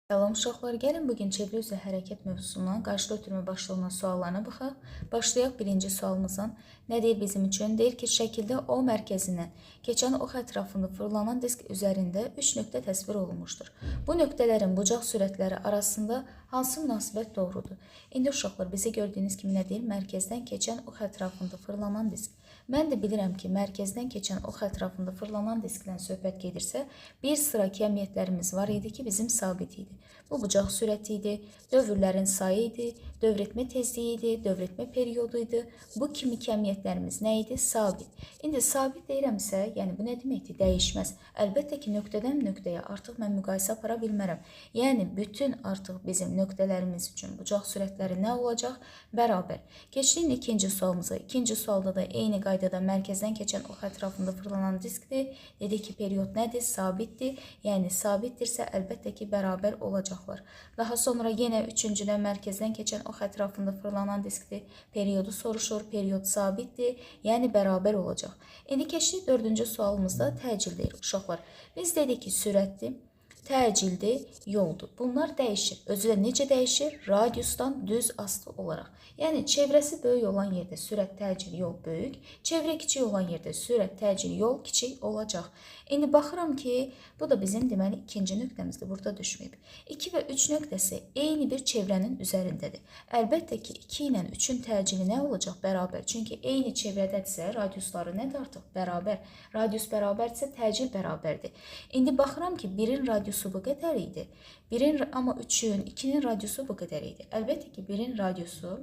Salam uşaqlar, gəlin bugün çevrə üzrə hərəkət mövzusundan qarşıda ötürmə başlığına suallarına baxaq. Başlayaq birinci sualımızdan. Nə deyir bizim üçün? Deyir ki, şəkildə O mərkəzindən keçən ox ətrafında fırlanan disk üzərində 3 nöqtə təsvir olunmuşdur. Bu nöqtələrin bucaq sürətləri arasında hansı münasibət doğrudur? İndi uşaqlar, bizə gördüyünüz kimi nə deyir? Mərkəzdən keçən ox ətrafında fırlanan disk. Mən də bilirəm ki, mərkəzdən keçən ox ətrafında fırlanan diskdən söhbət gedirsə, bir sıra kəmiyyətlərimiz var idi ki, bizim sabit idi. Bu bucaq sürəti idi, dövrlərin sayı idi, dövretmə tezliyi idi, dövretmə periodu idi. Bu kimi kəmiyyətlərimiz nə idi? Sabit. İndi sabit deyirəmsə, yəni bu nə deməkdir? Dəyişməz. Əlbəttə ki, nöqtədən nöqtəyə artıq mən müqayisə apara bilmərəm. Yəni, bütün artıq bizim nöqtələrimiz üçün bucaq sürətləri nə olacaq? Bərabər. Keçdik ikinci sualımıza. İkinci sualda da eyni qaydada mərkəzdən keçən ox ətrafında fırlanan diskdir. Dedik ki, period nədir? Sabitdir. Yəni, sabitdirsə əlbəttə ki, bərabər olacaqlar. Daha sonra yenə üçüncüdə mərkəzdən keçən ox ətrafında fırlanan diskdir. Periodu soruşur. Period sabitdir. Yəni, bərabər olacaq. İndi keçdik dördüncü sualımızda təcil deyirik uşaqlar. Biz dedik ki, sürətdir, təcildir, yoldur. Bunlar dəyişir. Özü də necə dəyişir? Radiusdan düz asılı olaraq. Yəni, çevrəsi böyük olan yerdə sürət, təcil, yol böyük. Çevrə kiçik olan yerdə sürət, təcil, yol kiçik olacaq. İndi baxıram ki, bu da bizim deməli ikinci nöqtəmizdir. Burada düşməyib. 2 və 3 nöqtəsi eyni bir çevrənin üzərindədir. Əlbəttə ki, 2 ilə 3-ün təcili nə olacaq? Bərabər. Çünki eyni çevrədədirsə, radiusları nədir artıq? Bərabər. Radius bərabərdirsə, təcil bərabərdir. İndi baxıram ki, 1-in radiusu bu qədər idi. Amma 3-ün, 2-nin radiusu bu qədər idi. Əlbəttə ki, 1-in radiusu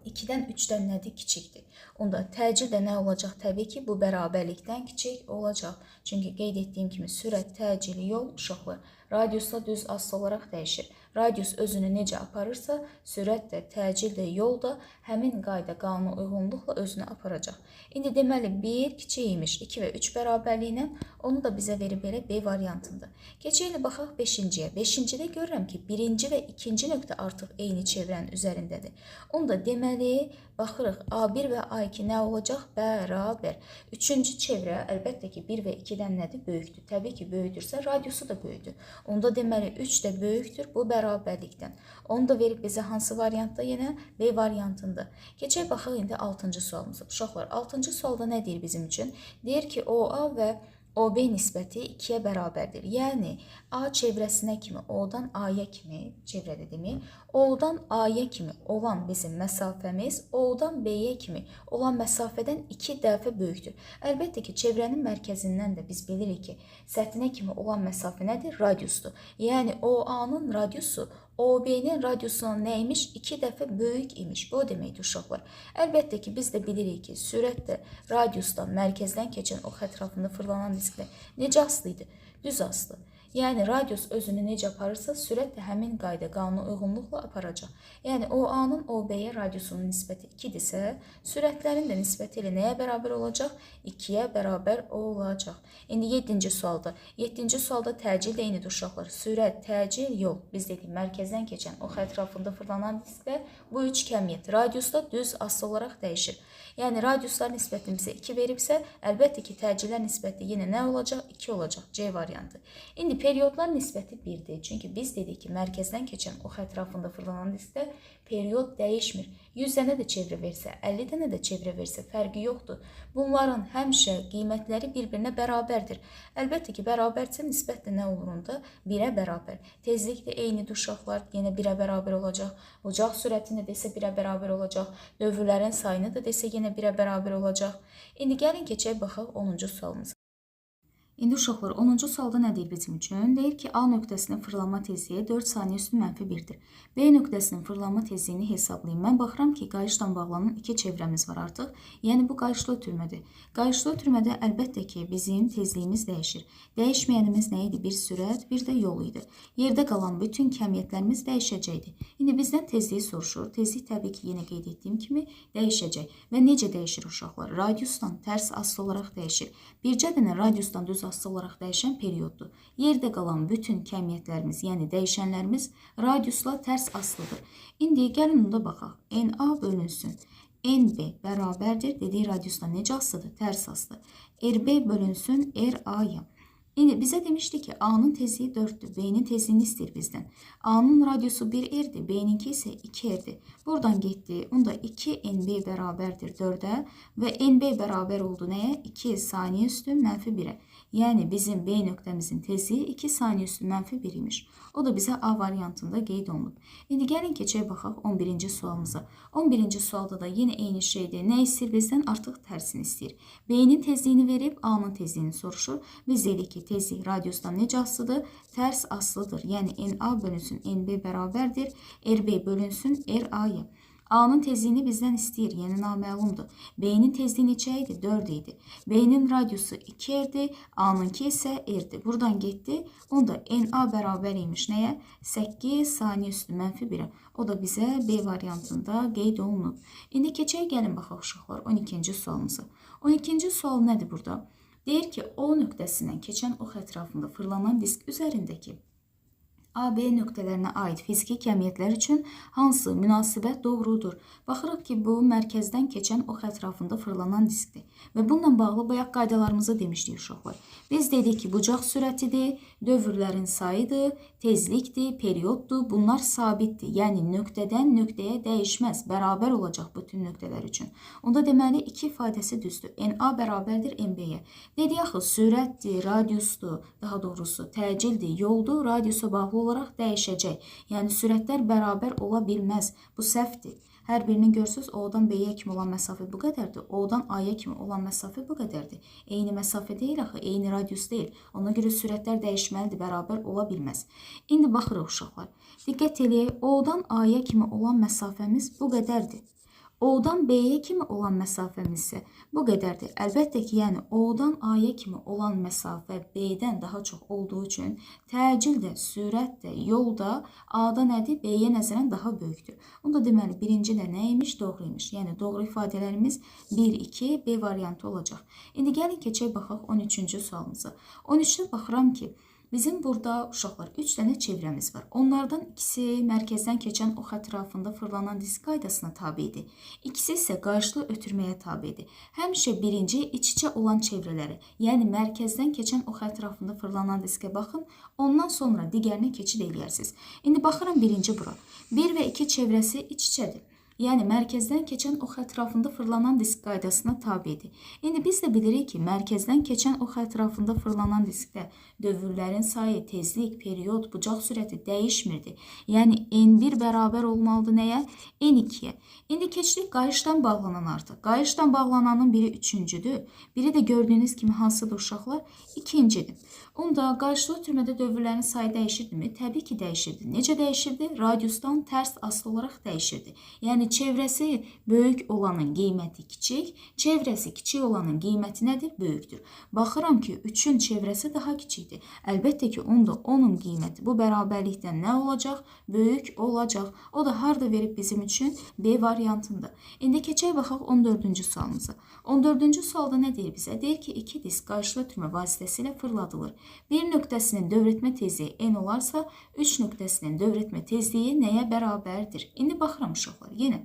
2-dən 3-dən nədir? Kiçikdir. Onda təcil də nə olacaq? Təbii ki, bu bərabərlikdən kiçik olacaq. Çünki qeyd etdiyim kimi sürət, təcil, yol uşaqlar radiusla düz asılı olaraq dəyişir. Radius özünü necə aparırsa, sürət də, təcil də, yol da həmin qayda, qanuna uyğunluqla özünü aparacaq. İndi deməli 1 kiçik imiş 2 və 3 bərabərliyinə, onu da bizə verib belə B variantında. Keçək baxaq 5-ciyə. 5-cidə görürəm ki, 1-ci və 2-ci nöqtə artıq eyni çevrənin üzərindədir. Onu da deməli, baxırıq A1 və A2 nə olacaq? Bərabər. Üçüncü çevrə əlbəttə ki, 1 və 2-dən nədir? Böyükdür. Təbii ki, böyükdürsə, radiusu da böyükdür. Onda deməli 3 də böyükdür bu bərabərlikdən. Onu da verib bizə hansı variantda? Yenə B variantında. Keçək baxaq indi 6-cı sualımıza. Uşaqlar, 6-cı sualda nə deyir bizim üçün? Deyir ki, OA və OB nisbəti 2-yə bərabərdir. Yəni, A çevrəsinə kimi, O-dan A-ya kimi, çevrədə demək, O-dan A-ya kimi olan bizim məsafəmiz O-dan B-yə kimi olan məsafədən 2 dəfə böyükdür. Əlbəttə ki, çevrənin mərkəzindən də biz bilirik ki, səthinə kimi olan məsafə nədir? Radiusdur. Yəni, OA-nın radiusu OB-nin radiusundan nə imiş? 2 dəfə böyük imiş. Bu deməkdir uşaqlar. Əlbəttə ki, biz də bilirik ki, sürət də radiusdan, mərkəzdən keçən ox ətrafında fırlanan disklə necə asılıydı? Düz asılı. Yəni, radius özünü necə aparırsa, sürət də həmin qayda, qanuna uyğunluqla aparacaq. Yəni, OA-nın OB-yə radiusunun nisbəti 2-dirsə, sürətlərin də nisbəti ilə nəyə bərabər olacaq? 2-yə bərabər olacaq. İndi 7-ci sualda. 7-ci sualda təcil də eynidir uşaqlar. Sürət, təcil, yol. Biz dedik, mərkəzdən keçən ox ətrafında fırlanan disklə bu üç kəmiyyət radiusda düz asılı olaraq dəyişir. Yəni, radiuslar nisbətini bizə 2 veribsə, əlbəttə ki, təcillər nisbəti yenə nə olacaq? 2 olacaq. C variantı. İndi periodlar nisbəti 1-dir. Çünki biz dedik ki, mərkəzdən keçən ox ətrafında fırlanan diskdə period dəyişmir. 100 dənə də çevrə versə, 50 dənə də çevrə versə, fərqi yoxdur. Bunların həmişə qiymətləri bir-birinə bərabərdir. Əlbəttə ki, bərabərsə nisbət də nə olur onda? 1-ə bərabər. Tezlik də eynidir uşaqlar, yenə 1-ə bərabər olacaq. Bucaq sürətini də desə 1-ə bərabər olacaq. Dövrlərin sayını da desə yenə 1-ə bərabər olacaq. İndi gəlin keçək baxaq 10-cu sualımıza. İndi uşaqlar 10-cu sualda nə deyir bizim üçün? Deyir ki, A nöqtəsinin fırlanma tezliyi 4 saniyə üstü -1-dir. B nöqtəsinin fırlanma tezliyini hesablayın. Mən baxıram ki, qayışla bağlanan 2 çevrəmiz var artıq. Yəni, bu qayışlı ötürmədir. Qayışlı ötürmədə əlbəttə ki, bizim tezliyimiz dəyişir. Dəyişməyənimiz nə idi? Bir sürət, bir də yol idi. Yerdə qalan bütün kəmiyyətlərimiz dəyişəcəkdir. İndi bizdən tezliyi soruşur. Tezlik təbii ki, yenə qeyd etdiyim kimi dəyişəcək. Və necə dəyişir uşaqlar? Radiusdan tərs asılı olaraq dəyişir. Bircə dənə radiusdan düz asılı olaraq dəyişən perioddur. Yerdə qalan bütün kəmiyyətlərimiz, yəni dəyişənlərimiz radiusla tərs asılıdır. İndi gəlin onda baxaq. NA bölünsün. NB bərabərdir. Dediyi radiusla necə asılıdır? Tərs asılı. RB bölünsün RA-ya. İndi bizə demişdi ki, A-nın tezliyi 4'dür. B-nin tezliyini istəyir bizdən. A-nın radiusu 1 erdir. B-ninki isə 2 erdir. Buradan getdi. Onda 2 NB bərabərdir 4'ə və NB bərabər oldu nəyə? 2 saniyə üstü mənfi 1'ə. Yəni bizim B nöqtəmizin tezliyi 2 saniyə üstü mənfi 1 imiş. O da bizə A variantında qeyd olunub. İndi gəlin keçək baxaq 11-ci sualımıza. 11-ci sualda da yenə eyni şeydir. Nə istəyir bizdən? Artıq tərsini istəyir. B-nin tezliyini verib A-nın tezliyini soruşur. Biz dedik ki, tezlik radiusdan necə asılıdır? Tərs asılıdır. Yəni NA bölünsün NB bərabərdir. RB bölünsün RA-ya. A-nın tezliyini bizdən istəyir, yəni naməlumdur. B-nin tezliyi neçə idi? 4 idi. B-nin radiusu 2 erdi, A-nınki isə erdi. Buradan getdi. Onda NA bərabər imiş nəyə? 8 saniyə üstü mənfi 1'ə. O da bizə B variantında qeyd olunub. İndi keçək gəlin baxaq uşaqlar 12-ci sualımıza. 12-ci sual nədir burada? Deyir ki, O nöqtəsindən keçən ox ətrafında fırlanan disk üzərindəki AB nöqtələrinə aid fiziki kəmiyyətlər üçün hansı münasibət doğrudur? Baxırıq ki, bu mərkəzdən keçən ox ətrafında fırlanan diskdir. Və bununla bağlı bayaq qaydalarımızı demişdik uşaqlar. Biz dedik ki, bucaq sürətidir, dövrlərin sayıdır, tezlikdir, perioddur. Bunlar sabitdir. Yəni nöqtədən nöqtəyə dəyişməz. Bərabər olacaq bütün nöqtələr üçün. Onda deməli 2 ifadəsi düzdür. NA bərabərdir NB-yə. Dedik axı, sürətdir, radiusdur, daha doğrusu təcildir, yoldur, radiusa bağlı olaraq dəyişəcək. Yəni sürətlər bərabər ola bilməz. Bu səhvdir. Hər birini görsünüz, O-dan B-yə kimi olan məsafə bu qədərdir. O-dan A-ya kimi olan məsafə bu qədərdir. Eyni məsafə deyil axı, eyni radius deyil. Ona görə sürətlər dəyişməlidir, bərabər ola bilməz. İndi baxırıq uşaqlar. Diqqət eləyək, O-dan A-ya kimi olan məsafəmiz bu qədərdir. O-dan B-yə kimi olan məsafəmiz isə bu qədərdir. Əlbəttə ki, yəni O-dan A-ya kimi olan məsafə B-dən daha çox olduğu üçün təcil də, sürət də, yol da A-da nədir? B-yə nəzərən daha böyükdür. Onda deməli, birinci də nə imiş? Doğru imiş. Yəni doğru ifadələrimiz 1, 2, B variantı olacaq. İndi gəlin keçək baxaq 13-cü sualımıza. 13-də baxıram ki, bizim burada uşaqlar 3 dənə çevrəmiz var. Onlardan ikisi mərkəzdən keçən ox ətrafında fırlanan disk qaydasına tabidir. İkisi isə qarşılı ötürməyə tabidir. Həmişə birinci iç-içə olan çevrələri, yəni mərkəzdən keçən ox ətrafında fırlanan diskə baxın, ondan sonra digərinə keçid eləyərsiniz. İndi baxıram birinci bura. 1 və 2 çevrəsi iç-içədir. Yəni mərkəzdən keçən ox ətrafında fırlanan disk qaydasına tabidir. İndi biz də bilirik ki, mərkəzdən keçən ox ətrafında fırlanan diskdə dövrlərin sayı, tezlik, period, bucaq sürəti dəyişmirdi. Yəni N1 bərabər olmalıdır nəyə? N2-yə. İndi keçdik qayışdan bağlanan artıq. Qayışdan bağlananın biri 3-cüdür. Biri də gördüyünüz kimi hansıdır uşaqlar? 2-cidir. Onda qarşılı ötürmədə dövrlərin sayı dəyişirdimi? Təbii ki, dəyişirdi. Necə dəyişirdi? Radiusdan tərs asılı olaraq dəyişirdi. Yəni çevrəsi böyük olanın qiyməti kiçik, çevrəsi kiçik olanın qiyməti nədir? Böyükdür. Baxıram ki, 3-ün çevrəsi daha kiçikdir. Əlbəttə ki, onda onun qiyməti bu bərabərlikdən nə olacaq? Böyük olacaq. O da harda verib bizim üçün? B variantında. İndi keçək baxaq 14-cü sualımıza. 14-cü sualda nə deyir bizə? Deyir ki, 2 disk qarşılı ötürmə vasitəsilə fırladılır. Bir nöqtəsinin dövrətmə tezliyi n olarsa, 3 nöqtəsinin dövrətmə tezliyi nəyə bərabərdir? İndi baxıram uşaqlar, yenə.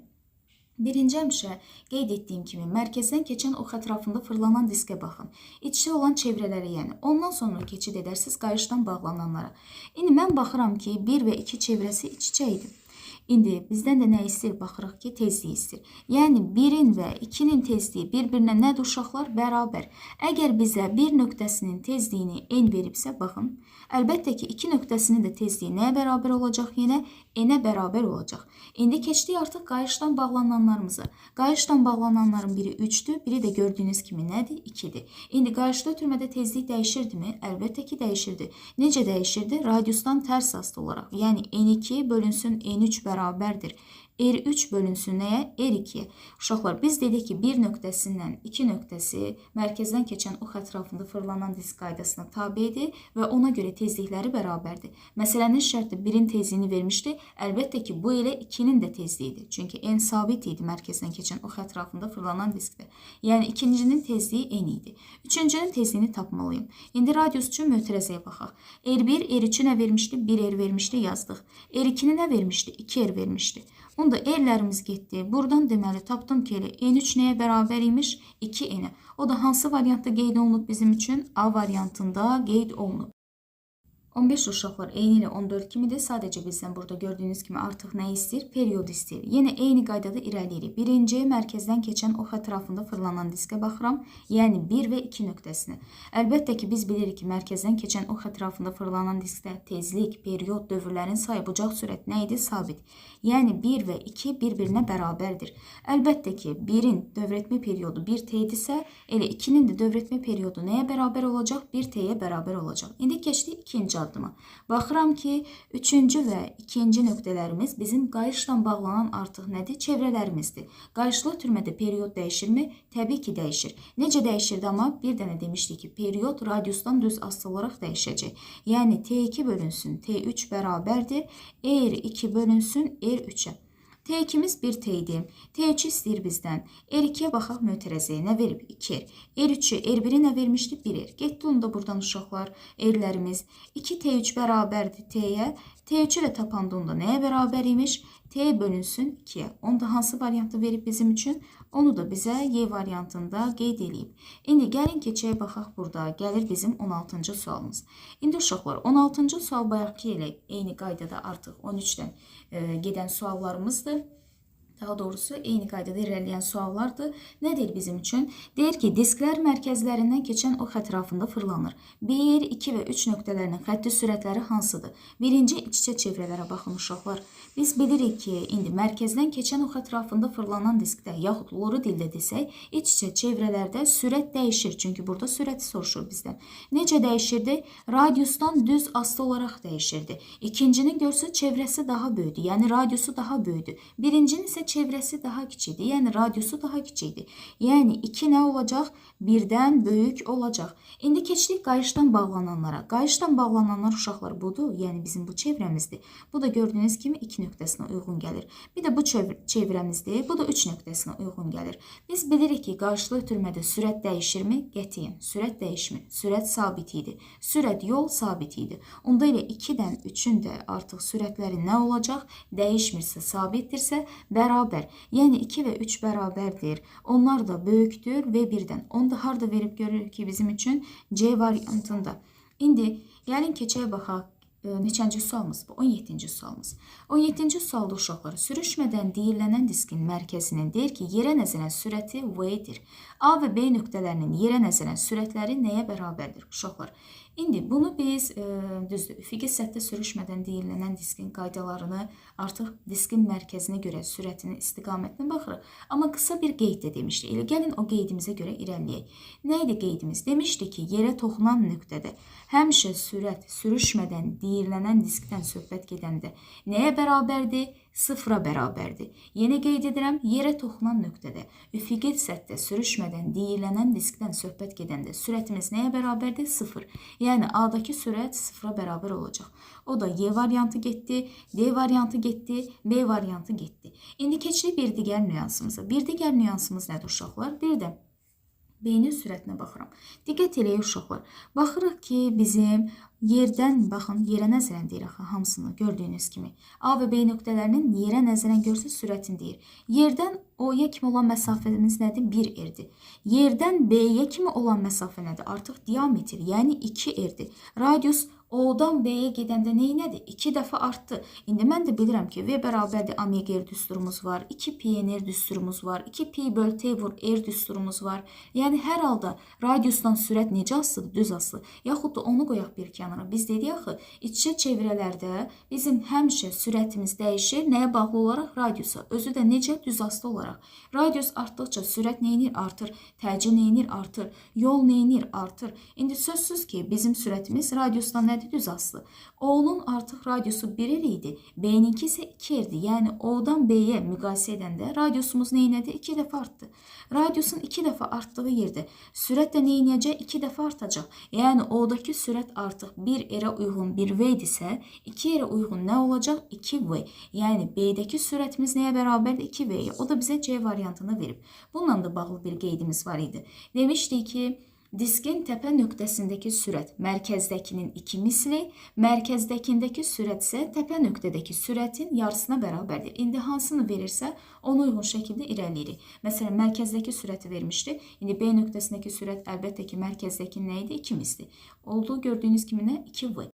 Birinci həmişə qeyd etdiyim kimi mərkəzdən keçən ox ətrafında fırlanan diskə baxın. İç-içə olan çevrələrə, yəni ondan sonra keçid edərsiniz qayışdan bağlananlara. İndi mən baxıram ki, 1 və 2 çevrəsi iç-içə idi. İndi bizdən də nə istəyir? Baxırıq ki, tezliyi istəyir. Yəni 1-in və 2-nin tezliyi bir-birinə nədir uşaqlar? Bərabər. Əgər bizə bir nöqtəsinin tezliyini n veribsə, baxın. Əlbəttə ki, 2 nöqtəsinin də tezliyi nəyə bərabər olacaq? Yenə n-ə bərabər olacaq. İndi keçdik artıq qayışdan bağlananlarımıza. Qayışdan bağlananların biri 3-dür, biri də gördüyünüz kimi nədir? 2-dir. İndi qarşıda ötürmədə tezlik dəyişirdimi? Əlbəttə ki, dəyişirdi. Necə dəyişirdi? Radiusdan tərs asılı olaraq. Yəni n2 bölünsün n3 bərabərdir. R3 bölünsün nəyə? R2-yə. Uşaqlar, biz dedik ki, bir nöqtəsindən 2 nöqtəsi mərkəzdən keçən ox ətrafında fırlanan disk qaydasına tabidir və ona görə tezlikləri bərabərdir. Məsələnin şərti 1-in tezliyini vermişdi. Əlbəttə ki, bu elə 2-nin də tezliyidir. Çünki n sabit idi mərkəzdən keçən ox ətrafında fırlanan diskdə. Yəni ikincinin tezliyi n idi. Üçüncünün tezliyini tapmalıyım. İndi radius üçün mötərəzəyə baxaq. R1, R3-ü nə vermişdi? 1R vermişdi, yazdıq. R2-ni nə vermişdi? 2R vermişdi. Bunda erlərimiz getdi. Buradan deməli tapdım ki, n3 nəyə bərabər imiş? 2n. O da hansı variantda qeyd olunub bizim üçün? A variantında qeyd olunub. 15 uşaqlar eyni ilə 14 kimidir. Sadəcə bizdən burada gördüyünüz kimi artıq nə istəyir? Periyod istəyir. Yenə eyni qaydada irəliyirik. Birinci mərkəzdən keçən ox ətrafında fırlanan diskə baxıram. Yəni 1 və 2 nöqtəsinə. Əlbəttə ki, biz bilirik ki, mərkəzdən keçən ox ətrafında fırlanan diskdə tezlik, periyod, dövrlərin sayı, bucaq sürət nə idi? Sabit. Yəni 1 və 2 bir-birinə bərabərdir. Əlbəttə ki, 1-in dövrətmə periyodu 1t idisə, elə 2-nin də dövrətmə periyodu nəyə bərabər olacaq? 1t-yə bərabər olacaq. İndi keçdik ikinci addıma. Baxıram ki, üçüncü və ikinci nöqtələrimiz bizim qayışla bağlanan artıq nədir? Çevrələrimizdir. Qayışlı ötürmədə periyod dəyişirmi? Təbii ki, dəyişir. Necə dəyişirdi amma? Bir dənə demişdik ki, periyod radiusdan düz asılı olaraq dəyişəcək. Yəni T2 bölünsün T3 bərabərdir. R2 bölünsün R3-ə. T2'miz 1T idi. T3 istəyir bizdən. R2'yə baxaq mötərəzəyə. Nə verib? 2R. R3'ü, R1'i nə vermişdi? 1R. Getdi onu da buradan uşaqlar, R'lərimiz. 2T3 bərabərdir T'yə. T3'ü də tapanda onda nəyə bərabər imiş? T bölünsün 2'yə. Onu da hansı variantı verib bizim üçün? Onu da bizə Y variantında qeyd edib. İndi gəlin keçəyə baxaq burada. Gəlir bizim 16-cı sualımız. İndi uşaqlar 16-cı sual bayaqki ilə eyni qaydada artıq 13-dən gedən suallarımızdır. Daha doğrusu eyni qaydada irəliləyən suallardır. Nə deyir bizim üçün? Deyir ki, disklər mərkəzlərindən keçən ox ətrafında fırlanır. 1, 2 və 3 nöqtələrinin xətti sürətləri hansıdır? Birinci iç-içə çevrələrə baxın uşaqlar. Biz bilirik ki, indi mərkəzdən keçən ox ətrafında fırlanan diskdə, yaxud loru dildə desək, iç-içə çevrələrdə sürət dəyişir. Çünki burada sürəti soruşur bizdən. Necə dəyişirdi? Radiusdan düz asılı olaraq dəyişirdi. İkincinin görsə çevrəsi daha böyüdü, yəni radiusu daha böyüdü. Birincinin isə çevrəsi daha kiçikdir, yəni radiusu daha kiçikdir. Yəni 2 nə olacaq? 1-dən böyük olacaq. İndi keçdik qayışdan bağlananlara. Qayışdan bağlananlar uşaqlar budur, yəni bizim bu çevrəmizdir. Bu da gördüyünüz kimi 2 nöqtəsinə uyğun gəlir. Bir də bu çevrəmizdir, bu da 3 nöqtəsinə uyğun gəlir. Biz bilirik ki, qarşılı ötürmədə sürət dəyişirmi? Qətiyyən, sürət dəyişmir. Sürət sabit idi. Sürət yol sabit idi. Onda elə 2-dən 3-ün də artıq sürətləri nə olacaq? Dəyişmirsə, sabitdirsə, bərabər. Yəni 2 və 3 bərabərdir. Onlar da böyükdür və 1-dən. Onu da harda verib görürük ki, bizim üçün C variantında. İndi gəlin keçəyə baxaq. Neçənci sualımız bu? 17-ci sualımız. 17-ci sualda uşaqlar sürüşmədən deyilənən diskin mərkəzinin deyir ki, yerə nəzərən sürəti V-dir. A və B nöqtələrinin yerə nəzərən sürətləri nəyə bərabərdir uşaqlar? İndi bunu biz düzdür, üfüqi səthdə sürüşmədən deyilənən diskin qaydalarını artıq diskin mərkəzinə görə sürətinin istiqamətinə baxırıq. Amma qısa bir qeyd də demişdik. Elə gəlin o qeydimizə görə irəliləyək. Nə idi qeydimiz? Demişdik ki, yerə toxunan nöqtədə həmişə sürət sürüşmədən deyilənən diskdən söhbət gedəndə nəyə bərabərdir? Sıfıra bərabərdir. Yenə qeyd edirəm, yerə toxunan nöqtədə üfüqi səthdə sürüşmədən deyilənən diskdən söhbət gedəndə sürətimiz nəyə bərabərdir? Sıfır. Yəni A'dakı sürət sıfıra bərabər olacaq. O da Y variantı getdi, D variantı getdi, B variantı getdi. İndi keçdik bir digər nüansımıza. Bir digər nüansımız nədir uşaqlar? Bir də B-nin sürətinə baxıram. Diqqət eləyin uşaqlar. Baxırıq ki, bizim yerdən, baxın, yerə nəzərən deyir axı hamısını gördüyünüz kimi. A və B nöqtələrinin yerə nəzərən görsə sürətini deyir. Yerdən O-ya kimi olan məsafəmiz nədir? 1R-dir. Yerdən B-yə kimi olan məsafə nədir? Artıq diametr, yəni 2R-dir. Radius O-dan B-yə gedəndə neynədir? 2 dəfə artdı. İndi mən də bilirəm ki, V bərabərdir omega R düsturumuz var, 2pi R düsturumuz var, 2pi böl T vur R düsturumuz var. Yəni hər halda radiusdan sürət necə asılıdır? Düz asılı. Yaxud da onu qoyaq bir kənara. Biz dedik axı, iç-içə çevrələrdə bizim həmişə sürətimiz dəyişir. Nəyə bağlı olaraq? Radiusa. Özü də necə? Düz asılı olaraq. Radius artdıqca sürət neynir? Artır. Təcil neynir? Artır. Yol neynir? Artır. İndi sözsüz ki, bizim sürətimiz radiusdan nədir? Düz asılı. O-nun artıq radiusu 1 idi. B-ninki isə 2 idi. Yəni O-dan B-yə müqayisə edəndə radiusumuz neynədir? 2 dəfə artdı. Radiusun 2 dəfə artdığı yerdə sürət də neynəyəcək? 2 dəfə artacaq. Yəni O-dakı sürət artıq 1R-ə uyğun 1V idisə, 2R-ə uyğun nə olacaq? 2V. Yəni B-dəki sürətimiz nəyə bərabərdir? 2V-yə. O da bizə C variantını verib. Bununla da bağlı bir qeydimiz var idi. Demişdik ki, Diskin təpə nöqtəsindəki sürət mərkəzdəkinin 2 misli, mərkəzdəkindəki sürət isə təpə nöqtədəki sürətin yarısına bərabərdir. İndi hansını verirsə, ona uyğun şəkildə irəliyirik. Məsələn, mərkəzdəki sürəti vermişdi. İndi B nöqtəsindəki sürət əlbəttə ki, mərkəzdəkinin nə idi? 2 misli. Oldu, gördüyünüz kimi nə? 2V.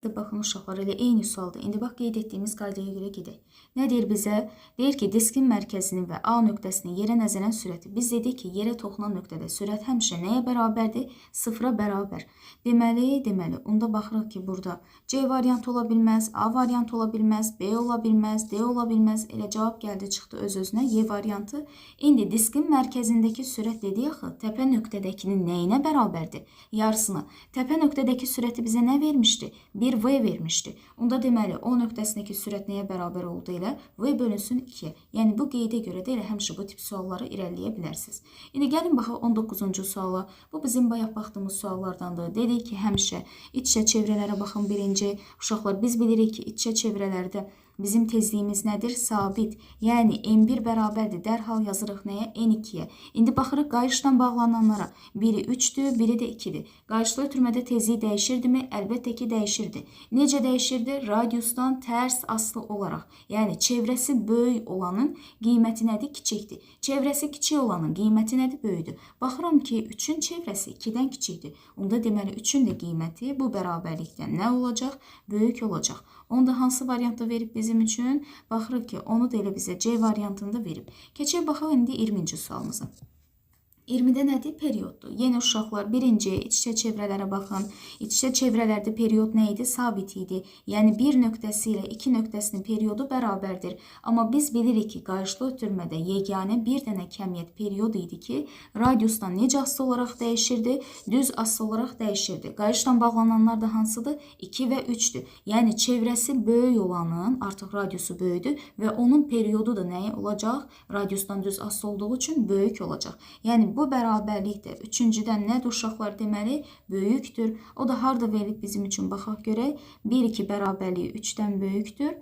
Baxın uşaqlar, elə eyni sualdır. İndi bax, qeyd etdiyimiz qaydaya görə gedək. Nə deyir bizə? Deyir ki, diskin mərkəzinin və A nöqtəsinin yerə nəzələn sürəti. Biz dedik ki, yerə toxunan nöqtədə sürət həmişə nəyə bərabərdir? Sıfıra bərabər. Deməli, onda baxırıq ki, burada C variantı ola bilməz, A variantı ola bilməz, B ola bilməz, D ola bilməz. Elə cavab gəldi, çıxdı öz-özünə Y variantı. İndi diskin mərkəzindəki sürət dedik axı, təpə nöqtədəkinin nəyinə bərabərdir? Yarısına. Təpə nöqtədəki sürəti bizə nə vermişdi? 1V vermişdi. Onda deməli, O nöqtəsindəki sürət nəyə bərabər oldu elə? V bölünsün 2-yə. Yəni, bu qeydə görə də elə həmişə bu tip sualları irəliyə bilərsiniz. İndi gəlin baxaq 19-cu suala. Bu bizim bayaq baxdığımız suallardandır. Dedik ki, həmişə iç-içə çevrələrə baxın birinci. Uşaqlar, biz bilirik ki, iç-içə çevrələrdə bizim tezliyimiz nədir? Sabit. Yəni, N1 bərabərdir. Dərhal yazırıq nəyə? N2-yə. İndi baxırıq qayışla bağlananlara. Biri 3-dür, biri də 2-dir. Qayışlı ötürmədə tezliyi dəyişirdimi? Əlbəttə ki, dəyişirdi. Necə dəyişirdi? Radiusdan tərs aslı olaraq. Yəni, çevrəsi böyük olanın qiyməti nədir? Kiçikdir. Çevrəsi kiçik olanın qiyməti nədir? Böyükdür. Baxıram ki, 3-ün çevrəsi 2-dən kiçikdir. Onda deməli, 3-ün də qiyməti bu bərabərlikdən nə olacaq? Böyük olacaq. Onda hansı variantda verib bizim üçün? Baxırıq ki, onu da elə bizə C variantında verib. Keçək baxaq indi 20-ci sualımıza. 20-də nədir? Perioddur. Yenə uşaqlar, birinci iç-içə çevrələrə baxın. İç-içə çevrələrdə period nə idi? Sabit idi. Yəni, bir nöqtəsi ilə 2 nöqtəsinin periodu bərabərdir. Amma biz bilirik ki, qayışlı ötürmədə yeganə bir dənə kəmiyyət period idi ki, radiusdan necə asılı olaraq dəyişirdi? Düz asılı olaraq dəyişirdi. Qayışla bağlananlar da hansıdır? 2 və 3-dür. Yəni, çevrəsi böyük olanın artıq radiusu böyüdür və onun periodu da nəyə olacaq? Radiusdan düz asılı olduğu üçün böyük olacaq. Yəni, bu bərabərlik də üçüncüdən nədir uşaqlar deməli? Böyükdür. O da harada verilib bizim üçün baxaq görək. 1-2 bərabərliyi 3-dən böyükdür.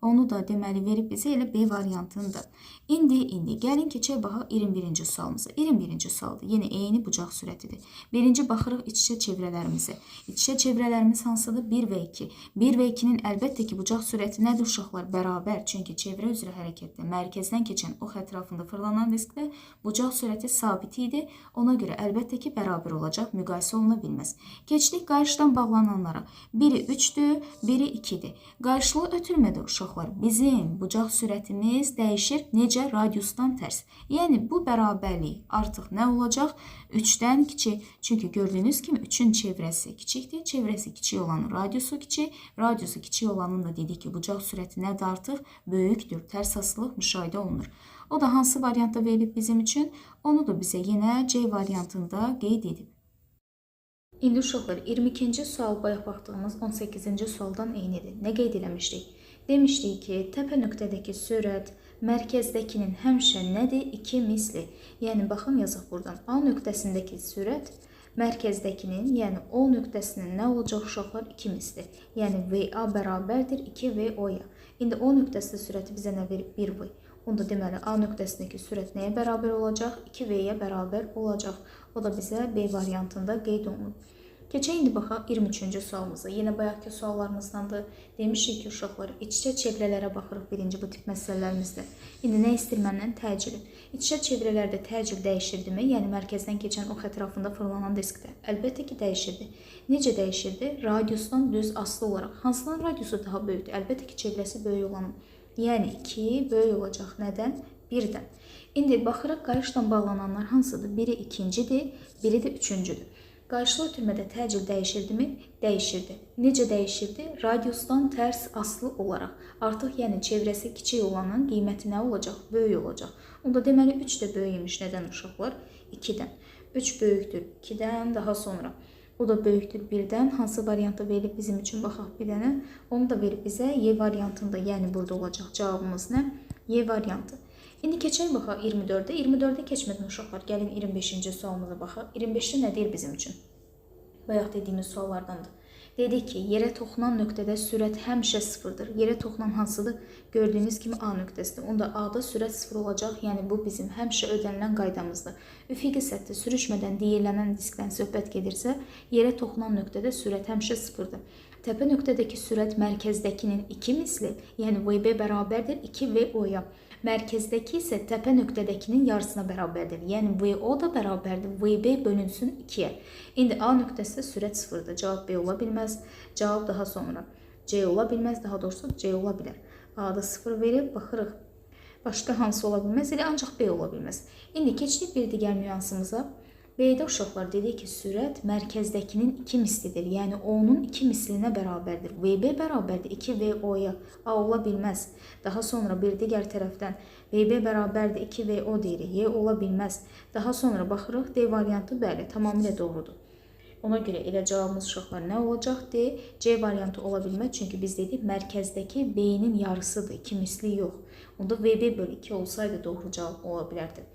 Onu da deməli verib bizə elə B variantında. İndi gəlin keçək baxaq 21-ci sualımıza. 21-ci sualdır. Yenə eyni bucaq sürətidir. Birinci baxırıq iç-içə çevrələrimizə. İç-içə çevrələrimiz hansıdır? 1 və 2. 1 və 2-nin əlbəttə ki, bucaq sürəti nədir uşaqlar? Bərabər. Çünki çevrə üzrə hərəkətdə mərkəzdən keçən ox ətrafında fırlanan diskdə bucaq sürəti sabit idi. Ona görə əlbəttə ki, bərabər olacaq. Müqayisə oluna bilməz. Keçdik qayışdan bağlananlara. Biri 3-dür, biri 2-dir. Qayışlı ötürmədə uşaqlar, bizim bucaq sürətimiz dəyişir. Necə? Radiusdan tərs. Yəni, bu bərabərlik artıq nə olacaq? 3-dən kiçik. Çünki gördüyünüz kimi 3-ün çevrəsi kiçikdir. Çevrəsi kiçik olanın radiusu kiçik. Radiusu kiçik olanın da dedik ki, bucaq sürəti nədir artıq? Böyükdür. Tərs asılılıq müşahidə olunur. O da hansı variantda verilib bizim üçün? Onu da bizə yenə C variantında qeyd edib. İndi uşaqlar, 22-ci sual bayaq baxdığımız 18-ci sualdan eynidir. Nə qeyd eləmişdik? Demişdik ki, təpə nöqtədəki sürət mərkəzdəkinin həmişə nədir? 2 misli. Yəni, baxın, yazıq buradan. A nöqtəsindəki sürət mərkəzdəkinin, yəni O nöqtəsinin nə olacaq uşaqlar? 2 misli. Yəni, VA bərabərdir 2VO-ya. İndi O nöqtəsində sürəti bizə nə verib? 1V. Onda deməli, A nöqtəsindəki sürət nəyə bərabər olacaq? 2V-yə bərabər olacaq. O da bizə B variantında qeyd olunub. Keçək indi baxaq 23-cü sualımıza. Yenə bayaqki suallarımızdandır. Demişik ki, uşaqlar, iç-içə çevrələrə baxırıq birinci bu tip məsələlərimizdə. İndi nə istəyir məndən? Təcili. İç-içə çevrələrdə təcil dəyişirdimi? Yəni, mərkəzdən keçən ox ətrafında fırlanan diskdə. Əlbəttə ki, dəyişirdi. Necə dəyişirdi? Radiusdan düz asılı olaraq. Hansının radiusu daha böyükdür? Əlbəttə ki, çevrəsi böyük olanın. Yəni, 2 böyük olacaq. Nədən? 1-dən. İndi baxırıq, qayışla bağlananlar hansıdır? Biri ikincidir, biri də üçüncüdür. Qayışlı ötürmədə təcil dəyişirdimi? Dəyişirdi. Necə dəyişirdi? Radiusdan tərs asılı olaraq. Artıq yəni çevrəsi kiçik olanın qiyməti nə olacaq? Böyük olacaq. Onda deməli 3 də böyük imiş. Nədən uşaqlar? 2-dən. 3 böyükdür 2-dən, daha sonra. O da böyükdür 1-dən. Hansı variantda verilib bizim üçün baxaq bir dənə. Onu da verib bizə Y variantında. Yəni burada olacaq cavabımız nə? Y variantı. İndi keçək baxaq 24-də. 24-də keçmədən uşaqlar, gəlin 25-ci sualımıza baxaq. 25-də nə deyir bizim üçün? Bayaq dediyimiz suallardandır. Dedik ki, yerə toxunan nöqtədə sürət həmişə sıfırdır. Yerə toxunan hansıdır? Gördüyünüz kimi A nöqtəsidir. Onda A-da sürət sıfır olacaq. Yəni bu bizim həmişə ödənilən qaydamızdır. Üfüqi səthdə sürüşmədən diyirlənən diskdən söhbət gedirsə, yerə toxunan nöqtədə sürət həmişə sıfırdır. Təpə nöqtədəki sürət mərkəzdəkinin 2 misli, yəni VB bərabərdir 2VO-ya. Mərkəzdəki isə təpə nöqtədəkinin yarısına bərabərdir. Yəni VO da bərabərdir VB bölünsün 2-yə. İndi A nöqtəsində sürət sıfırdır. Cavab B ola bilməz. Cavab daha sonra C ola bilməz. Daha doğrusu C ola bilər. A-da 0 verib baxırıq. Başqa hansı ola bilməz? Elə ancaq B ola bilməz. İndi keçdik bir digər nüansımıza. B-də uşaqlar dedik ki, sürət mərkəzdəkinin 2 mislidir. Yəni O-nun 2 mislinə bərabərdir. VB bərabərdir 2VO-ya. A ola bilməz. Daha sonra bir digər tərəfdən VB bərabərdir 2VO deyirik. Y ola bilməz. Daha sonra baxırıq D variantı bəli, tamamilə doğrudur. Ona görə elə cavabımız uşaqlar nə olacaq? D, C variantı ola bilməz. Çünki biz dedik mərkəzdəki B-nin yarısıdır. 2 misli yox. Onda VB bölü 2 olsaydı doğru cavab ola bilərdi.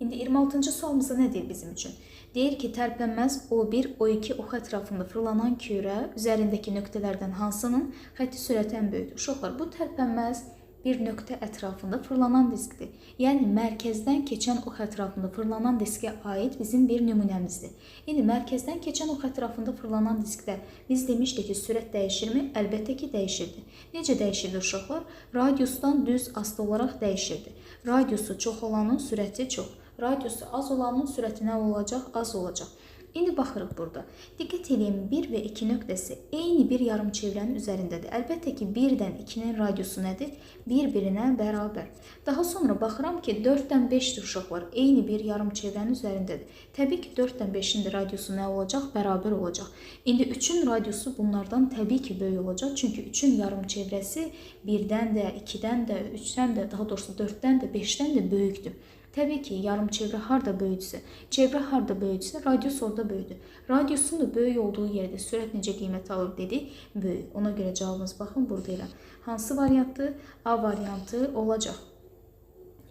İndi 26-cı sualımızda nə deyir bizim üçün? Deyir ki, tərpənməz O1, O2 ox ətrafında fırlanan kürə üzərindəki nöqtələrdən hansının xətti sürəti ən böyükdür? Uşaqlar, bu tərpənməz bir nöqtə ətrafında fırlanan diskdir. Yəni, mərkəzdən keçən ox ətrafında fırlanan diskə aid bizim bir nümunəmizdir. İndi, mərkəzdən keçən ox ətrafında fırlanan diskdə biz demişdik ki, sürət dəyişirmi? Əlbəttə ki, dəyişirdi. Necə dəyişirdi uşaqlar? Radiusdan düz asılı olaraq dəyişirdi. Radiusu çox olanın sürəti çox. Radiusu az olanın sürəti nə olacaq? Az olacaq. İndi baxırıq burada. Diqqət edin, 1 və 2 nöqtəsi eyni bir yarım çevrənin üzərindədir. Əlbəttə ki, 1-dən 2-nin radiusu nədir? Bir-birinə bərabər. Daha sonra baxıram ki, 4-dən 5-dir uşaqlar. Eyni bir yarım çevrənin üzərindədir. Təbii ki, 4-dən 5-in də radiusu nə olacaq? Bərabər olacaq. İndi 3-ün radiusu bunlardan təbii ki, böyük olacaq. Çünki 3-ün yarım çevrəsi 1-dən də, 2-dən də, 3-dən də, daha doğrusu 4-dən də, 5-dən də böyükdür. Təbii ki, yarım çevrə harda böyükdürsə, çevrə harda böyükdürsə, radius orada böyükdür. Radiusun da böyük olduğu yerdə sürət necə qiymət alır dedik? Böyük. Ona görə cavabımız baxın burada elə. Hansı variantdır? A variantı olacaq.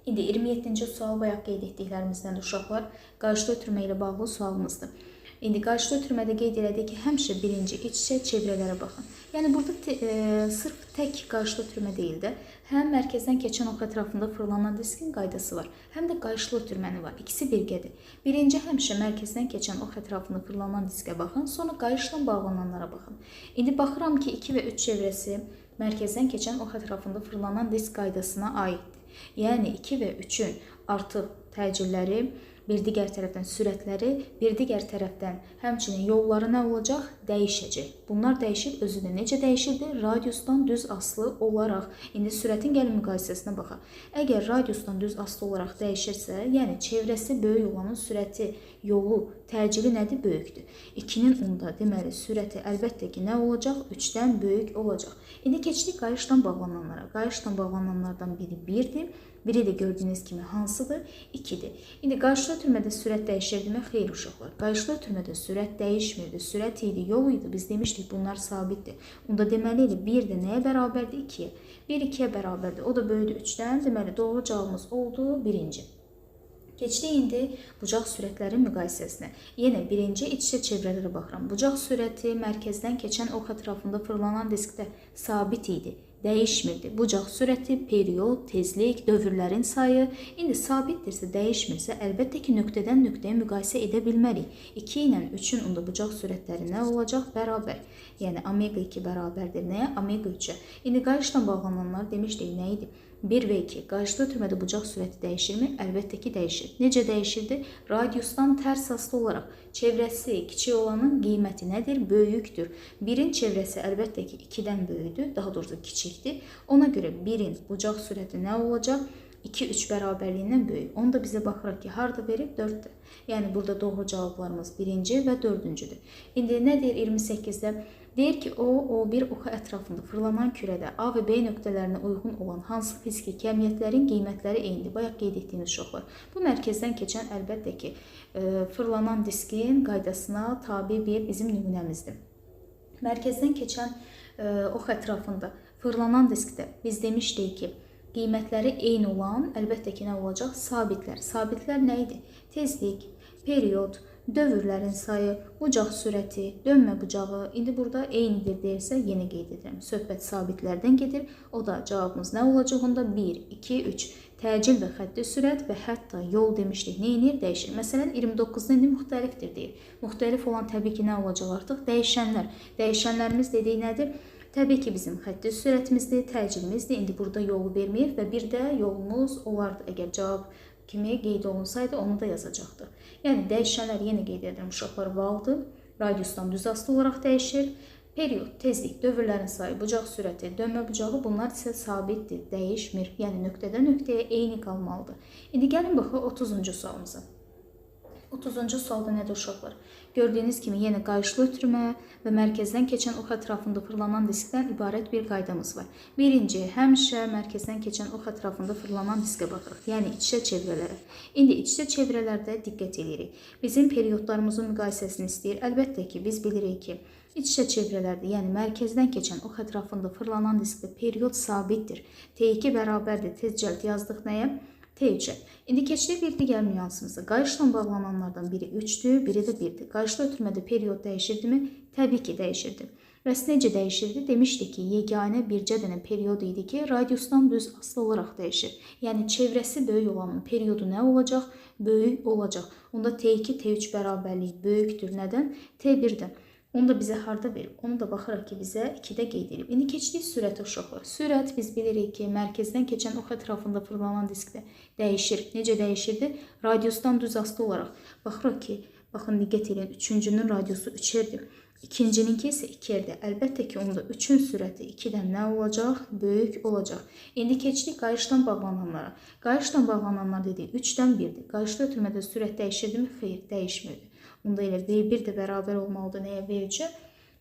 İndi 27-ci sual bayaq qeyd etdiklərimizdən uşaqlar qarşıda ötürmə ilə bağlı sualımızdır. İndi qarşıda ötürmədə qeyd elədik ki, həmişə birinci iç-içə çevrələrə baxın. Yəni, burada sırf tək qarşıda ötürmə deyil də, həm mərkəzdən keçən ox ətrafında fırlanan diskin qaydası var, həm də qarşıda ötürməni var. İkisi birgədir. Birinci həmişə mərkəzdən keçən ox ətrafında fırlanan diskə baxın, sonra qayışla bağlananlara baxın. İndi baxıram ki, 2 və 3 çevrəsi mərkəzdən keçən ox ətrafında fırlanan disk qaydasına aiddir. Yəni, 2 və 3-ün artıq təcilləri, bir digər tərəfdən sürətləri, bir digər tərəfdən həmçinin yolları nə olacaq? Dəyişəcək. Bunlar dəyişir, özü də necə dəyişirdi? Radiusdan düz asılı olaraq. İndi sürətin gəlin müqayisəsinə baxaq. Əgər radiusdan düz asılı olaraq dəyişirsə, yəni çevrəsi böyük olanın sürəti, yolu, təcili nədir? Böyükdür. 2-nin onda deməli sürəti əlbəttə ki, nə olacaq? 3-dən böyük olacaq. İndi keçdik qayışdan bağlananlara. Qayışdan bağlananlardan biri 1-dir. Biri də gördüyünüz kimi hansıdır? 2-dir. İndi qarşıda ötürmədə sürət dəyişirdimi? Xeyr uşaqlar. Qarşıda ötürmədə sürət dəyişmirdi. Sürət idi, yol idi. Biz demişdik bunlar sabitdir. Onda deməli 1 də nəyə bərabərdir? 2-yə. 1 2-yə bərabərdir. O da böyüdür 3-dən. Deməli doğru cavabımız oldu 1-ci. Keçdik indi bucaq sürətlərin müqayisəsinə. Yenə birinci iç-içə çevrələrə baxıram. Bucaq sürəti mərkəzdən keçən ox ətrafında fırlanan diskdə sabit idi. Dəyişmirdi. Bucaq sürəti, period, tezlik, dövrlərin sayı. İndi sabitdirsə, dəyişmirsə, əlbəttə ki, nöqtədən nöqtəyə müqayisə edə bilmərik. 2 ilə 3-ün onda bucaq sürətləri nə olacaq? Bərabər. Yəni, omega 2 bərabərdir nəyə? Omega 3-ə. İndi qayışla bağlananlar demişdik, nə idi? 1 və 2. Qarşıda ötürmədə bucaq sürəti dəyişirmi? Əlbəttə ki, dəyişir. Necə dəyişirdi? Radiusdan tərs asılı olaraq. Çevrəsi kiçik olanın qiyməti nədir? Böyükdür. 1-in çevrəsi əlbəttə ki, 2-dən böyükdür. Daha doğrusu kiçikdir. Ona görə 1-in bucaq sürəti nə olacaq? 2-3 bərabərliyindən böyük. Onu da bizə baxırıq ki, harada verib? 4-də. Yəni, burada doğru cavablarımız 1-ci və 4-cüdür. İndi nə deyir 28-də? Deyir ki, O1 oxu ətrafında fırlanan kürədə A və B nöqtələrinə uyğun olan hansı fiziki kəmiyyətlərin qiymətləri eynidir? Bayaq qeyd etdiyimiz uşaqlar. Bu mərkəzdən keçən əlbəttə ki, fırlanan diskin qaydasına tabi bir bizim nümunəmizdir. Mərkəzdən keçən ox ətrafında fırlanan diskdə biz demişdik ki, qiymətləri eyni olan əlbəttə ki, nə olacaq? Sabitlər. Sabitlər nə idi? Tezlik, period, Dövrlərin sayı, bucaq sürəti, dönmə bucağı. İndi burada eynidir deyirsə, yeni qeyd edirəm. Söhbət sabitlərdən gedir. O da cavabımız nə olacaq? Onda 1, 2, 3. Təcil və xətti sürət və hətta yol demişdik. Neyinir? Dəyişir. Məsələn, 29-da indi müxtəlifdir deyir. Müxtəlif olan təbii ki, nə olacaq artıq? Dəyişənlər. Dəyişənlərimiz dedik nədir? Təbii ki, bizim xətti sürətimizdir, təcilimizdir. İndi burada yolu verməyib və bir də yolumuz olardı. Əgər cavab kimi qeyd olunsaydı, onu da yazacaqdı. Yəni, dəyişənlər yenə qeyd edirəm, uşaqlar valdır. Radiusdan düz asılı olaraq dəyişir. Period, tezlik, dövrlərin sayı, bucaq sürəti, dönmə bucağı bunlar isə sabitdir, dəyişmir. Yəni, nöqtədən nöqtəyə eyni qalmalıdır. İndi gəlin baxaq 30-cu sualımıza. 30-cu sualda nədir uşaqlar? Gördüyünüz kimi yenə qayışlı ötürmə və mərkəzdən keçən ox ətrafında fırlanan diskdən ibarət bir qaydamız var. Birinci, həmişə mərkəzdən keçən ox ətrafında fırlanan diskə baxırıq, yəni iç-içə çevrələrə. İndi iç-içə çevrələrdə diqqət edirik. Bizim periodlarımızın müqayisəsini istəyir. Əlbəttə ki, biz bilirik ki, iç-içə çevrələrdə, yəni mərkəzdən keçən ox ətrafında fırlanan diskdə period sabitdir. T2 bərabərdir. Tez cəld yazdıq nəyə? T3'e. İndi keçdik bir digər nüansımıza. Qayışla bağlananlardan biri 3'dür, biri də 1'dir. Qayışla ötürmədə period dəyişirdimi? Təbii ki, dəyişirdi. Bəs necə dəyişirdi? Demişdik ki, yeganə bircə dənə period idi ki, radiusdan düz asılı olaraq dəyişir. Yəni, çevrəsi böyük olanın periodu nə olacaq? Böyük olacaq. Onda T2, T3 bərabərliyi böyükdür. Nədən? T1'dən. Onu da bizə harda verib? Onu da baxaraq ki, bizə 2-də qeyd edib. İndi keçdik sürət uşaqlar. Sürət biz bilirik ki, mərkəzdən keçən ox ətrafında fırlanan diskdə dəyişir. Necə dəyişirdi? Radiusdan düz asılı olaraq. Baxırıq ki, baxın, diqqət edin, 3-cünün radiusu 3-erdir. İkincininki isə 2-erdir. Əlbəttə ki, onda 3-ün sürəti 2-dən nə olacaq? Böyük olacaq. İndi keçdik qayışdan bağlananlara. Qayışdan bağlananlar dedik 3-dən 1-dir. Qayışda ötürmədə sürət dəyişirdimi? Xeyr, dəyişmirdi. Onda elə V1 də bərabər olmalıdır nəyə? V3-ə.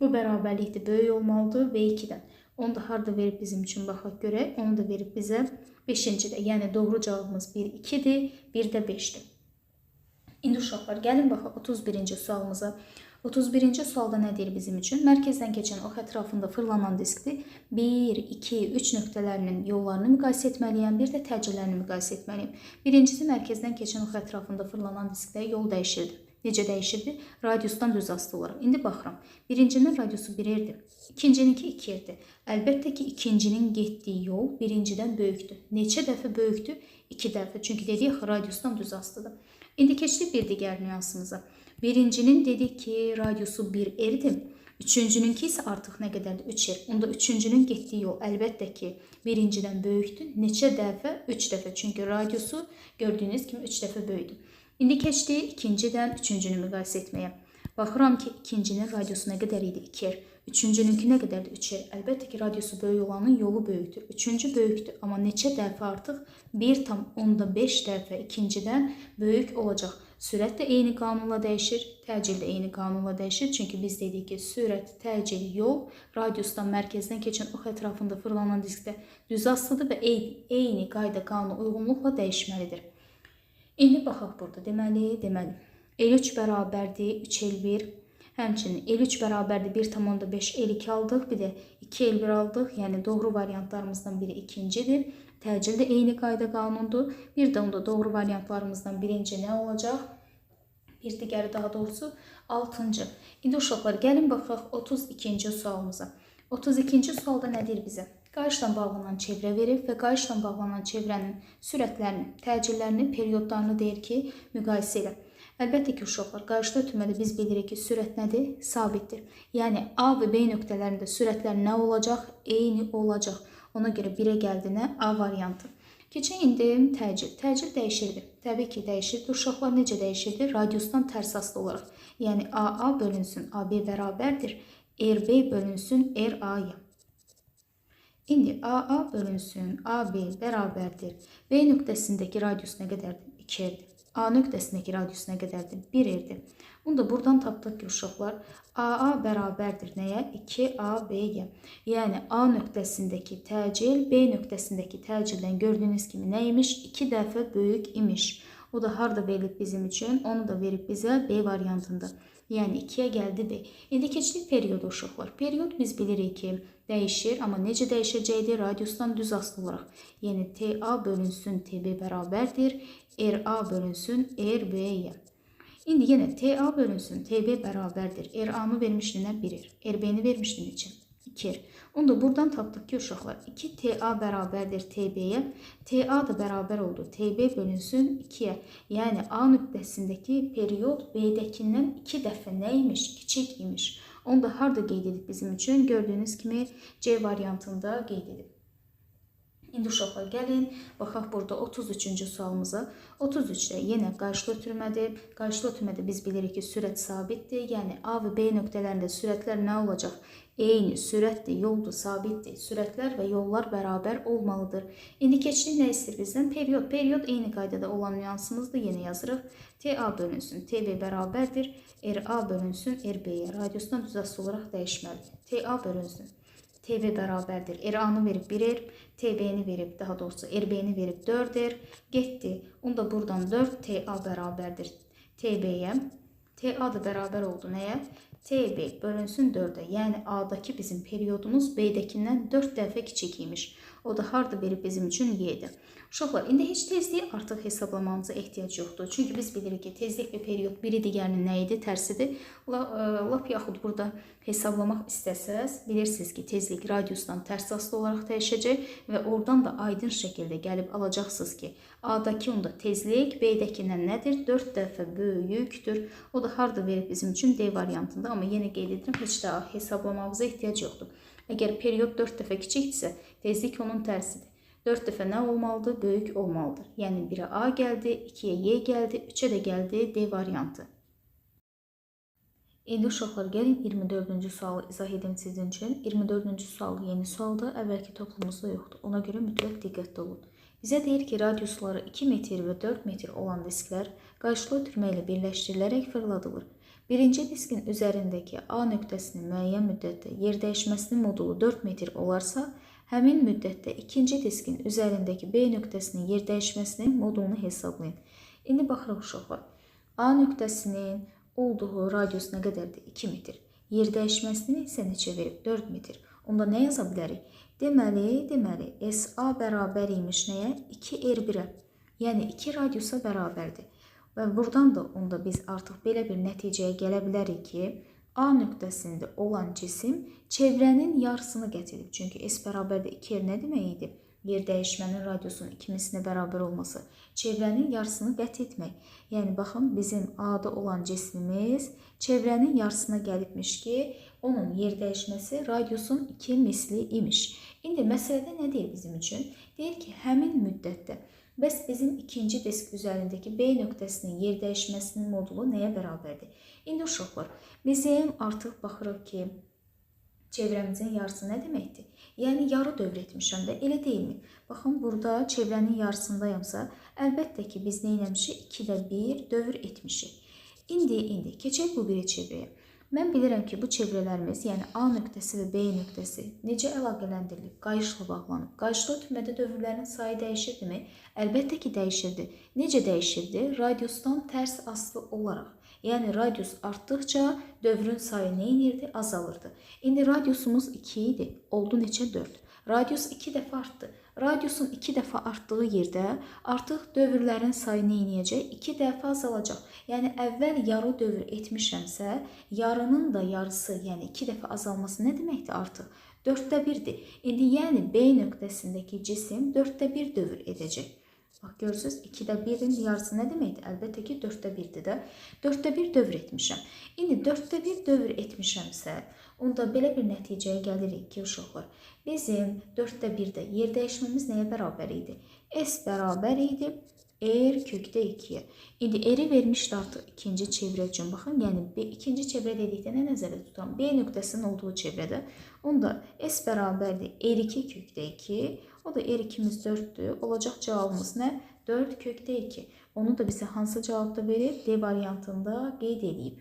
Bu bərabərlik də böyük olmalıdır V2-dən. Onu da harda verib bizim üçün baxaq görək. Onu da verib bizə 5-cidə. Yəni doğru cavabımız 1, 2-dir, 1 də 5-dir. İndi uşaqlar, gəlin baxaq 31-ci sualımıza. 31-ci sualda nə deyir bizim üçün? Mərkəzdən keçən ox ətrafında fırlanan diskdir. 1, 2, 3 nöqtələrinin yollarını müqayisə etməliyəm, bir də təcillərini müqayisə etməliyəm. Birincisi, mərkəzdən keçən ox ətrafında fırlanan diskdə yol dəyişirdi. Necə dəyişirdi? Radiusdan düz asılı olaraq. İndi baxıram. Birincinin radiusu 1-erdir. İkincininki 2-erdir. Əlbəttə ki, ikincinin getdiyi yol birincidən böyükdür. Neçə dəfə böyükdür? 2 dəfə. Çünki dedik, radiusdan düz asılıdır. İndi keçdik bir digər nüansımıza. Birincinin dedik ki, radiusu 1-erdir. Üçüncününki isə artıq nə qədərdir? 3-er. Onda üçüncünün getdiyi yol əlbəttə ki, birincidən böyükdür. Neçə dəfə? 3 dəfə. Çünki radiusu gördüyünüz kimi 3 dəfə böyükdür. İndi keçdik ikincidən üçüncünü müqayisə etməyə. Baxıram ki, ikincinin radiusu nə qədər idi? 2-er. Üçüncününki nə qədərdir? 3-er. Əlbəttə ki, radiusu böyük olanın yolu böyükdür. Üçüncü böyükdür. Amma neçə dəfə artıq? 1,5 dəfə ikincidən böyük olacaq. Sürət də eyni qanunla dəyişir. Təcil də eyni qanunla dəyişir. Çünki biz dedik ki, sürət, təcil, yol radiusdan mərkəzdən keçən ox ətrafında fırlanan diskdə düz asılıdır və eyni qayda qanuna uyğunluqla dəyişməlidir. İndi baxaq burada. Deməli, L3 bərabərdir 3L1. Həmçinin L3 bərabərdir 1,5 L2 aldıq. Bir də 2 L1 aldıq. Yəni doğru variantlarımızdan biri ikincidir. Təcil də eyni qayda qanundur. Bir də onda doğru variantlarımızdan birinci nə olacaq? Bir digəri daha doğrusu 6-cı. İndi uşaqlar, gəlin baxaq 32-ci sualımıza. 32-ci sualda nə deyir bizə? Qayışla bağlanan çevrə verib və qayışla bağlanan çevrənin sürətlərini, təcillərini, periodlarını deyir ki, müqayisə elə. Əlbəttə ki, uşaqlar, qayışda ötürmədə biz bilirik ki, sürət nədir? Sabitdir. Yəni, A və B nöqtələrində sürətlər nə olacaq? Eyni olacaq. Ona görə 1-ə gəldi nə? A variantı. Keçək indi təcil. Təcil dəyişirdi. Təbii ki, dəyişirdi. Uşaqlar necə dəyişirdi? Radiusdan tərs asılı olaraq. Yəni, AA bölünsün AB bərabərdir. RB bölünsün RA'ya. İndi AA bölünsün AB bərabərdir. B nöqtəsindəki radius nə qədərdir? 2-erdir. A nöqtəsindəki radius nə qədərdir? 1-erdir. Bunu da buradan tapdıq ki, uşaqlar, AA bərabərdir nəyə? 2AB-yə. Yəni, A nöqtəsindəki təcil, B nöqtəsindəki təcildən gördüyünüz kimi nə imiş? 2 dəfə böyük imiş. O da harda verilib bizim üçün? Onu da verib bizə B variantında. Yəni, 2-yə gəldi B. İndi keçdik periodu uşaqlar. Period biz bilirik ki, dəyişir. Amma necə dəyişəcəkdir? Radiusdan düz asılı olaraq. Yəni, TA bölünsün TB bərabərdir. RA bölünsün RB-yə. İndi yenə TA bölünsün TB bərabərdir. RA-nı vermişdi nə? 1R. RB-ni vermişdi neçə? 2R. Onu da buradan tapdıq ki, uşaqlar 2TA bərabərdir TB-yə. TA da bərabər oldu. TB bölünsün 2-yə. Yəni A nöqtəsindəki period B-dəkindən 2 dəfə nə imiş? Kiçik imiş. Onu da harda qeyd edib bizim üçün? Gördüyünüz kimi C variantında qeyd edib. İndi uşaqlar gəlin, baxaq burada 33-cü sualımıza. 33-də yenə qarşılı ötürmədir. Qarşılı ötürmədə biz bilirik ki, sürət sabitdir. Yəni A və B nöqtələrində sürətlər nə olacaq? Eyni sürətdir, yoldur, sabitdir. Sürətlər və yollar bərabər olmalıdır. İndi keçdik nə istəyir bizdən? Period. Period eyni qaydada olan nüansımızdır. Yenə yazırıq. TA bölünsün TB bərabərdir. RA bölünsün RB-yə. Radiusdan düz asılı olaraq dəyişməlidir. TA bölünsün TB bərabərdir. RA-nı verib 1R, TB-ni verib, daha doğrusu RB-ni verib 4R. Getdi. Onu da buradan 4 TA bərabərdir TB-yə. TA da bərabər oldu nəyə? TB bölünsün 4-ə. Yəni A-dakı bizim periodumuz B-dəkindən 4 dəfə kiçik imiş. O da harda verib bizim üçün Y-dir. Uşaqlar, indi heç tezliyi artıq hesablamamıza ehtiyac yoxdur. Çünki biz bilirik ki, tezlik və period biri digərinin nə idi? Tərsidir. Lap yaxud burada hesablamaq istəsəz, bilirsiniz ki, tezlik radiusdan tərs asılı olaraq dəyişəcək və oradan da aydın şəkildə gəlib alacaqsınız ki, A-dakı onda tezlik B-dəkindən nədir? 4 dəfə böyükdür. O da harda verib bizim üçün? D variantında. Amma yenə qeyd edirəm, heç də hesablamamıza ehtiyac yoxdur. Əgər period 4 dəfə kiçikdirsə, tezlik onun tərsidir. 4 dəfə nə olmalıdır? Böyük olmalıdır. Yəni 1-ə A gəldi, 2-yə Y gəldi, 3-ə də gəldi D variantı. İndi uşaqlar gəlin 24-cü sualı izah edim sizin üçün. 24-cü sual yeni sualdır, əvvəlki toplumumuzda yoxdur. Ona görə mütləq diqqətli olun. Bizə deyir ki, radiusları 2 metr və 4 metr olan disklər qarşılı ötürmə ilə birləşdirilərək fırladılır. Birinci diskin üzərindəki A nöqtəsinin müəyyən müddətdə yer dəyişməsinin modulu 4 metr olarsa, həmin müddətdə ikinci diskin üzərindəki B nöqtəsinin yer dəyişməsinin modulunu hesablayın. İndi baxırıq uşaqlar. A nöqtəsinin olduğu radius nə qədərdir? 2 metr. Yer dəyişməsini isə neçə verib? 4 metr. Onda nə yaza bilərik? Deməli, SA bərabər imiş nəyə? 2R1-ə. Yəni 2 radiusa bərabərdir. Və buradan da onda biz artıq belə bir nəticəyə gələ bilərik ki, A nöqtəsində olan cisim çevrənin yarısını qət edib. Çünki S bərabərdə 2R nə demək idi? Yer dəyişmənin radiusunun ikimisinə bərabər olması. Çevrənin yarısını qət etmək. Yəni, baxın, bizim A-da olan cismimiz çevrənin yarısına gəlibmiş ki, onun yer dəyişməsi radiusun 2 misli imiş. İndi məsələdə nə deyir bizim üçün? Deyir ki, həmin müddətdə bəs bizim ikinci disk üzərindəki B nöqtəsinin yer dəyişməsinin modulu nəyə bərabərdir? İndi uşaqlar, bizim artıq baxırıq ki, çevrəmizin yarısı nə deməkdir? Yəni, yarı dövr etmişəm də, elə deyilmi? Baxın, burada çevrənin yarısındayamsa, əlbəttə ki, biz nə eləmişik? 2-də 1 dövr etmişik. İndi keçək bu biri çevrəyə. Mən bilirəm ki, bu çevrələrimiz, yəni A nöqtəsi və B nöqtəsi necə əlaqələndirilib, qayışla bağlanıb. Qayışlı ötürmədə dövrlərin sayı dəyişirdimi? Əlbəttə ki, dəyişirdi. Necə dəyişirdi? Radiusdan tərs asılı olaraq. Yəni, radius artdıqca dövrün sayı nə inirdi? Azalırdı. İndi radiusumuz 2 idi, oldu neçə? 4. Radius 2 dəfə artdı. Radiusun 2 dəfə artdığı yerdə artıq dövrlərin sayı nə inəcək? 2 dəfə azalacaq. Yəni, əvvəl yarı dövr etmişəmsə, yarının da yarısı, yəni 2 dəfə azalması nə deməkdir artıq? 4-də 1-dir. İndi, yəni B nöqtəsindəki cisim 4-də 1 dövr edəcək. Bax, görürsünüz, 2-də 1-in yarısı nə deməkdir? Əlbəttə ki, 4-də 1-dir də. 4-də 1 dövr etmişəm. İndi 4-də 1 dövr etmişəmsə, onda belə bir nəticəyə gəlirik ki, uşaqlar, bizim 4-də 1-də yer dəyişməmiz nəyə bərabər idi? S bərabər idi R kökdə 2-yə. İndi R-i vermişdi artıq ikinci çevrə üçün. Baxın, yəni ikinci çevrə dedikdə nə nəzərdə tutalım? B nöqtəsinin olduğu çevrədə. Onda S bərabərdir R2 kökdə 2. O da R2'miz 4'dür. Olacaq cavabımız nə? 4 kökdə 2. Onu da bizə hansı cavabda verib? D variantında qeyd edib.